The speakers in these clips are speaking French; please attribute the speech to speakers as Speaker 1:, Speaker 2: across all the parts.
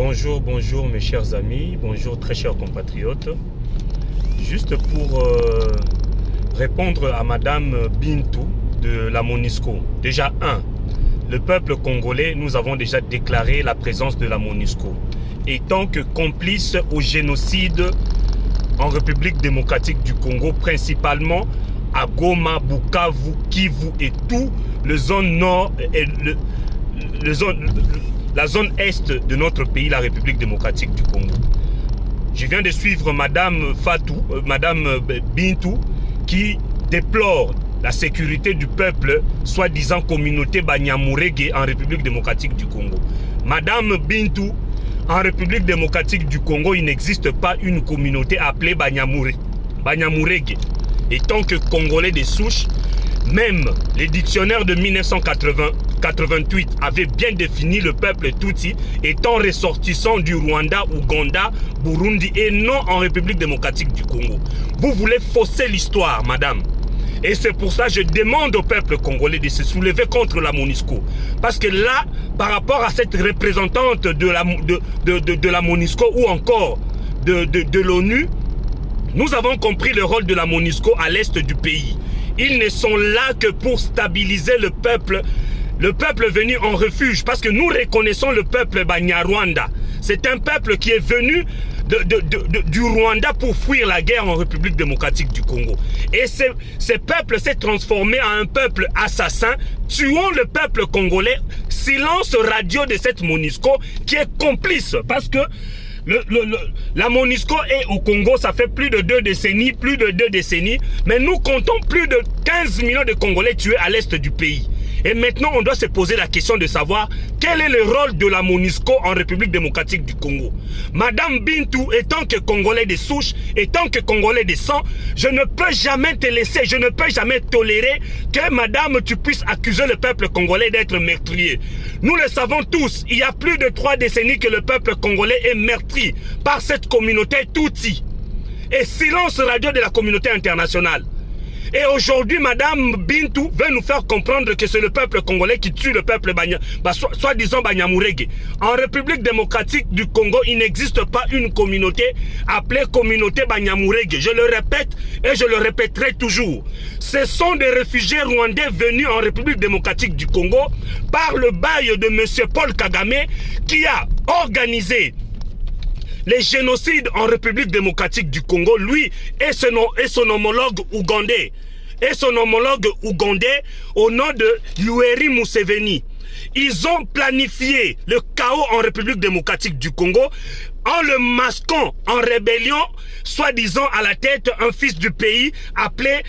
Speaker 1: Bonjour, bonjour mes chers amis, bonjour très chers compatriotes. Juste pour répondre à Madame Bintou de la MONUSCO. Déjà, le peuple congolais, nous avons déjà déclaré la présence de la MONUSCO. Étant que complice au génocide en République démocratique du Congo, principalement à Goma, Bukavu, Kivu et tout le zone nord et la zone est de notre pays, la République démocratique du Congo. Je viens de suivre Madame Madame Bintou, qui déplore la sécurité du peuple, soi-disant communauté Banyamulenge en République démocratique du Congo. Madame Bintou, en République démocratique du Congo, il n'existe pas une communauté appelée Banyamulenge. Étant que Congolais de souche, même les dictionnaires de 1988 avaient bien défini le peuple Tutsi étant ressortissant du Rwanda, Ouganda, Burundi et non en République démocratique du Congo. Vous voulez fausser l'histoire, madame. Et c'est pour ça que je demande au peuple congolais de se soulever contre la MONUSCO. Parce que là, par rapport à cette représentante de la MONUSCO ou encore de l'ONU, nous avons compris le rôle de la MONUSCO à l'est du pays. Ils ne sont là que pour stabiliser le peuple venu en refuge. Parce que nous reconnaissons le peuple Banyarwanda. C'est un peuple qui est venu du Rwanda pour fuir la guerre en République démocratique du Congo. Et ce peuple s'est transformé en un peuple assassin, tuant le peuple congolais. Silence radio de cette MONUSCO qui est complice. Parce que la MONUSCO est au Congo, ça fait plus de 2 décennies, mais nous comptons plus de 15 millions de Congolais tués à l'est du pays. Et maintenant, on doit se poser la question de savoir quel est le rôle de la MONUSCO en République démocratique du Congo. Madame Bintou, étant que Congolais de souche, étant que Congolais de sang, je ne peux jamais te laisser, je ne peux jamais tolérer que madame, tu puisses accuser le peuple congolais d'être meurtrier. Nous le savons tous, il y a plus de 3 décennies que le peuple congolais est meurtri par cette communauté Tutsi. Et silence radio de la communauté internationale. Et aujourd'hui, madame Bintou veut nous faire comprendre que c'est le peuple congolais qui tue le peuple soi-disant Banyamulenge. En République démocratique du Congo, il n'existe pas une communauté appelée communauté Banyamulenge. Je le répète et je le répéterai toujours. Ce sont des réfugiés rwandais venus en République démocratique du Congo par le bail de M. Paul Kagame qui a organisé les génocides en République démocratique du Congo, lui et son homologue ougandais. Au nom de Yoweri Museveni. Ils ont planifié le chaos en République démocratique du Congo en le masquant en rébellion, soi-disant à la tête un fils du pays appelé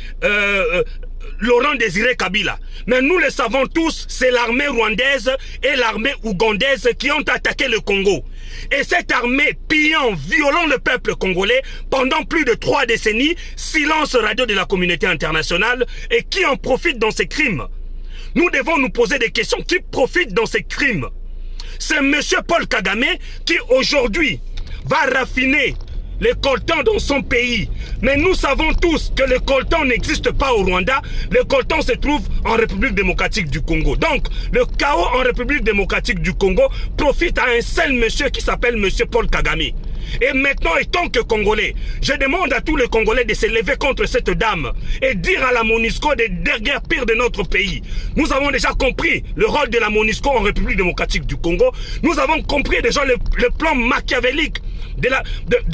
Speaker 1: Laurent Désiré Kabila. Mais nous le savons tous, c'est l'armée rwandaise et l'armée ougandaise qui ont attaqué le Congo. Et cette armée pillant, violant le peuple congolais pendant plus de 3 décennies, silence radio de la communauté internationale, et qui en profite dans ces crimes. Nous devons nous poser des questions. Qui profite dans ces crimes? C'est M. Paul Kagame qui aujourd'hui va raffiner le coltan dans son pays. Mais nous savons tous que le coltan n'existe pas au Rwanda. Le coltan se trouve en République démocratique du Congo. Donc, le chaos en République démocratique du Congo profite à un seul monsieur qui s'appelle monsieur Paul Kagame. Et maintenant, étant que Congolais, je demande à tous les Congolais de se lever contre cette dame et dire à la MONUSCO des guerres pires de notre pays. Nous avons déjà compris le rôle de la MONUSCO en République démocratique du Congo. Nous avons compris déjà le plan machiavélique de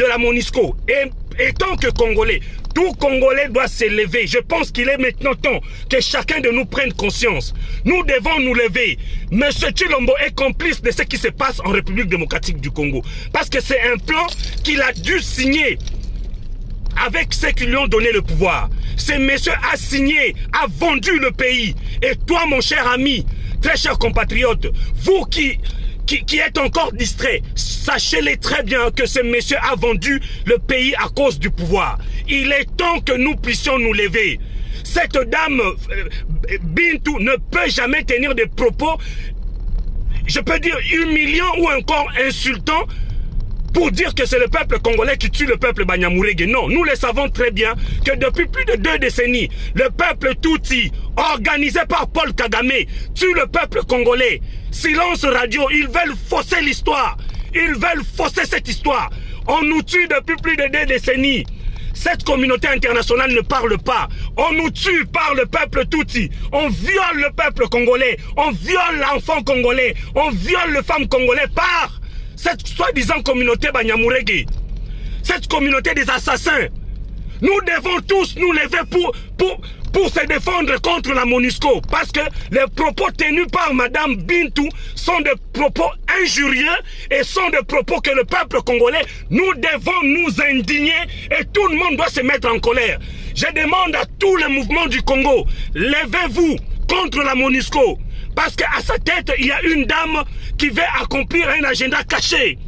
Speaker 1: la MONUSCO. Et étant que Congolais, tout Congolais doit se lever. Je pense qu'il est maintenant temps que chacun de nous prenne conscience. Nous devons nous lever. Monsieur Tshilombo est complice de ce qui se passe en République démocratique du Congo. Parce que c'est un plan qu'il a dû signer avec ceux qui lui ont donné le pouvoir. Ce monsieur a signé, a vendu le pays. Et toi, mon cher ami, très cher compatriote, vous qui est encore distrait, sachez-le très bien que ce monsieur a vendu le pays à cause du pouvoir. Il est temps que nous puissions nous lever. Cette dame, Bintou, ne peut jamais tenir des propos, je peux dire humiliants ou encore insultants, pour dire que c'est le peuple congolais qui tue le peuple Banyamulenge. Non, nous le savons très bien que depuis plus de 2 décennies, le peuple Tutsi, organisé par Paul Kagame, tue le peuple congolais. Silence radio, ils veulent fausser l'histoire. Ils veulent fausser cette histoire. On nous tue depuis plus de 2 décennies. Cette communauté internationale ne parle pas. On nous tue par le peuple Tutsi. On viole le peuple congolais. On viole l'enfant congolais. On viole les femmes congolaises par cette soi-disant communauté Banyamulenge. Cette communauté des assassins. Nous devons tous nous lever pour se défendre contre la MONUSCO. Parce que les propos tenus par Madame Bintou sont des propos injurieux et sont des propos que le peuple congolais, nous devons nous indigner et tout le monde doit se mettre en colère. Je demande à tous les mouvements du Congo, levez-vous contre la MONUSCO. Parce qu'à sa tête, il y a une dame qui veut accomplir un agenda caché.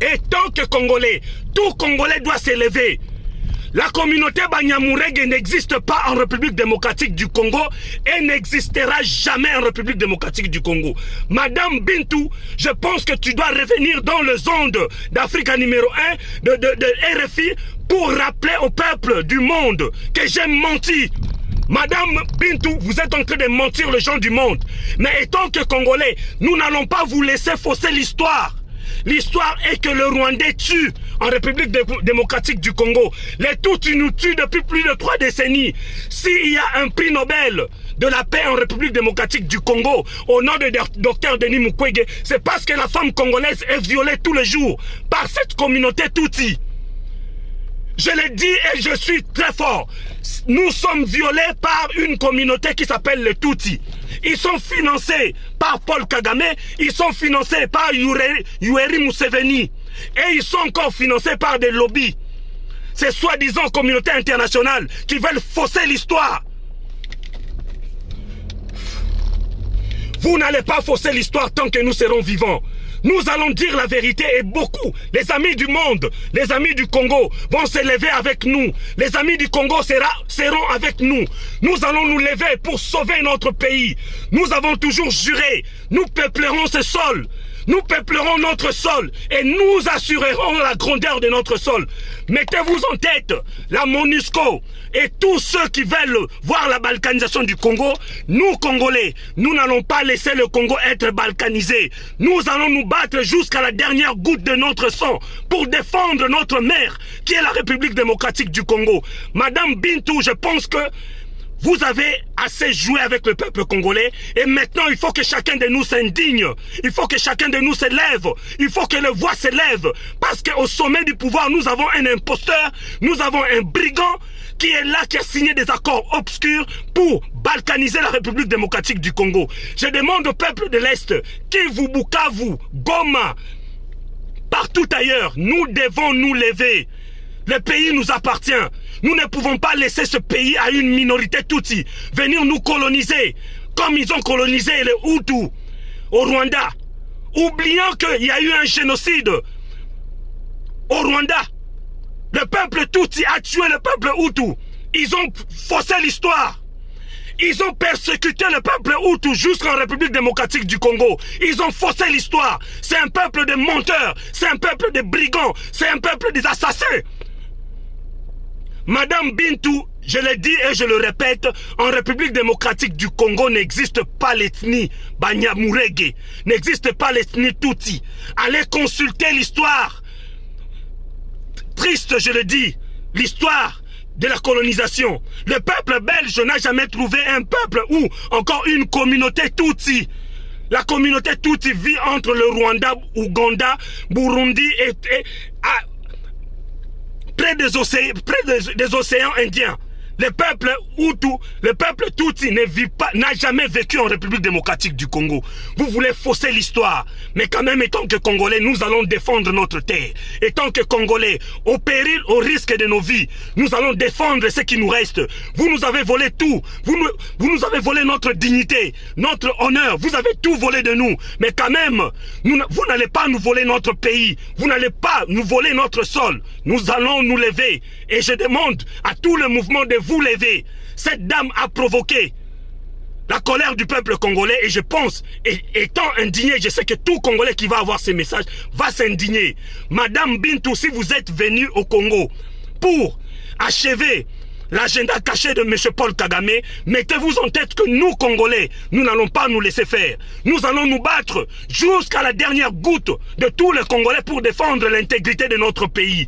Speaker 1: Et tant que Congolais, tout Congolais doit se lever. La communauté Banyamulenge n'existe pas en République démocratique du Congo et n'existera jamais en République démocratique du Congo. Madame Bintou, je pense que tu dois revenir dans les ondes d'Afrique numéro 1 de RFI pour rappeler au peuple du monde que j'ai menti. Madame Bintou, vous êtes en train de mentir les gens du monde. Mais étant que Congolais, nous n'allons pas vous laisser fausser l'histoire. L'histoire est que le Rwandais tue en République démocratique du Congo. Les Tutsis nous tuent depuis plus de 3 décennies. S'il y a un prix Nobel de la paix en République démocratique du Congo au nom de Dr Denis Mukwege, c'est parce que la femme congolaise est violée tous les jours par cette communauté Tutsi. Je l'ai dit et je suis très fort. Nous sommes violés par une communauté qui s'appelle les Tutsis. Ils sont financés par Paul Kagame, ils sont financés par Yoweri Museveni et ils sont encore financés par des lobbies. Ces soi-disant communautés internationales qui veulent fausser l'histoire. Vous n'allez pas fausser l'histoire tant que nous serons vivants. Nous allons dire la vérité et beaucoup, les amis du monde, les amis du Congo vont se lever avec nous. Les amis du Congo seront avec nous. Nous allons nous lever pour sauver notre pays. Nous avons toujours juré, nous peuplerons ce sol. Nous peuplerons notre sol et nous assurerons la grandeur de notre sol. Mettez-vous en tête, la MONUSCO et tous ceux qui veulent voir la balkanisation du Congo, nous Congolais, nous n'allons pas laisser le Congo être balkanisé. Nous allons nous battre jusqu'à la dernière goutte de notre sang pour défendre notre mère qui est la République démocratique du Congo. Madame Bintou, je pense que vous avez assez joué avec le peuple congolais et maintenant il faut que chacun de nous s'indigne. Il faut que chacun de nous se lève. Il faut que les voix se lèvent. Parce qu'au sommet du pouvoir, nous avons un imposteur, nous avons un brigand qui est là, qui a signé des accords obscurs pour balkaniser la République démocratique du Congo. Je demande au peuple de l'Est, Kivu, Bukavu, Goma, partout ailleurs, nous devons nous lever. Le pays nous appartient. Nous ne pouvons pas laisser ce pays à une minorité Tutsi venir nous coloniser comme ils ont colonisé les Hutus au Rwanda. Oubliant qu'il y a eu un génocide au Rwanda. Le peuple Tutsi a tué le peuple Hutu. Ils ont faussé l'histoire. Ils ont persécuté le peuple Hutu jusqu'en République démocratique du Congo. Ils ont faussé l'histoire. C'est un peuple de menteurs. C'est un peuple de brigands. C'est un peuple des assassins. Madame Bintou, je l'ai dit et je le répète, en République démocratique du Congo n'existe pas l'ethnie Banyamulenge, n'existe pas l'ethnie Tutsi. Allez consulter l'histoire. Triste, je le dis, l'histoire de la colonisation. Le peuple belge n'a jamais trouvé un peuple ou encore une communauté Tutsi. La communauté Tutsi vit entre le Rwanda, Ouganda, Burundi et près des océans Indiens. Le peuple Hutu, le peuple Tutsi n'a jamais vécu en République démocratique du Congo. Vous voulez fausser l'histoire. Mais quand même, étant que Congolais, nous allons défendre notre terre. Étant que Congolais, au péril, au risque de nos vies, nous allons défendre ce qui nous reste. Vous nous avez volé tout. Vous nous avez volé notre dignité, notre honneur. Vous avez tout volé de nous. Mais quand même, vous n'allez pas nous voler notre pays. Vous n'allez pas nous voler notre sol. Nous allons nous lever. Et je demande à tout le mouvement de vous lever. Cette dame a provoqué la colère du peuple congolais et je pense, étant indigné, je sais que tout Congolais qui va avoir ces messages va s'indigner. Madame Bintou, si vous êtes venue au Congo pour achever l'agenda caché de M. Paul Kagame, mettez-vous en tête que nous, Congolais, nous n'allons pas nous laisser faire. Nous allons nous battre jusqu'à la dernière goutte de tous les Congolais pour défendre l'intégrité de notre pays.